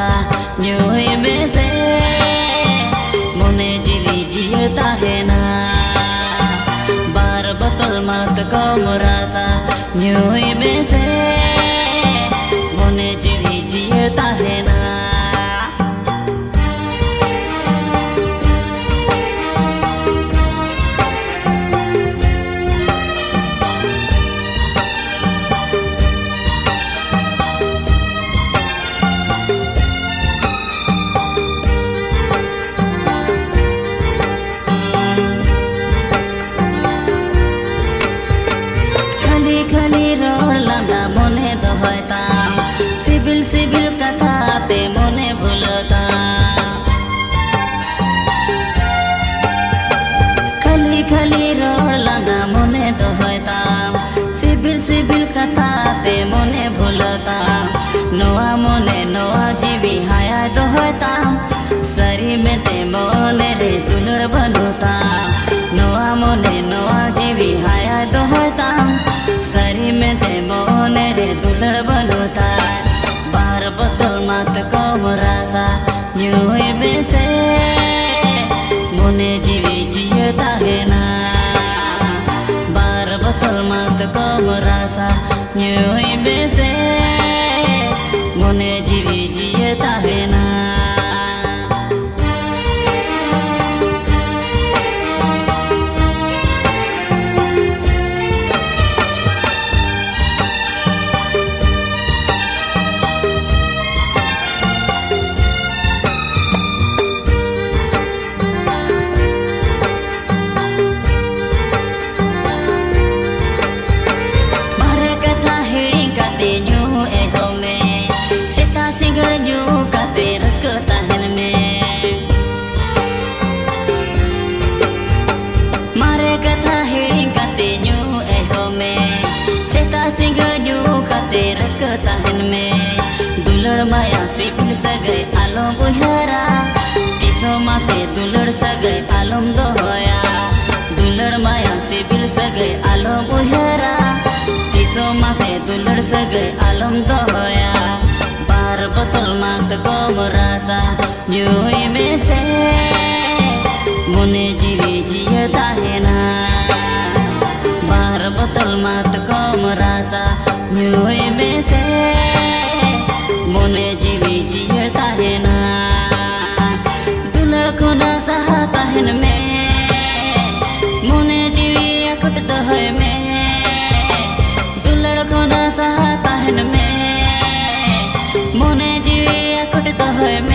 rasa nyoi bese mone jiwi jiye tahena bar botol mat ko rasa nyoi bese mone jiwi jiye tahena CIBIL CIBIL कथा ते मने भूलता खाली खाली road लाना मने दोहता सिबिल सिबिल कथा ते मने भूलता नोआ मने नोआ जीवी हाया दोहता सरी में ते मने रे दुलड़ बनता नोआ मने नोआ जीवी हाया दोहता सरी में ते मने रे दुलड़ बनता बार बतल मत कम रासा nyoi bese mone jiwi jiye tahena bar botol mat kom rasa nyoi bese mone jiwi jiye tahena singer जो काते रस्क ताहन में मारे कथा हेड़ी काते न्यू एहो में सेता सिंगर जो काते रस्क ताहन में दुलड़ माया सिपिल सगे आलम बुहरा तिसो मासे दुलड़ सगे आलम दोहया दुलड़ माया सिपिल सगे आलम बुहरा तिसो मासे दुलड़ सगे आलम दोहया बतल mat kom rasa nyoi bese mone jiwi jiye tahena bar botol mat kom rasa nyoi bese mone jiwi jiye tahena dulad khona saha tahen me mone jiwi akut dohoy me dulad khona saha tahen me mone jiwi akut dohoy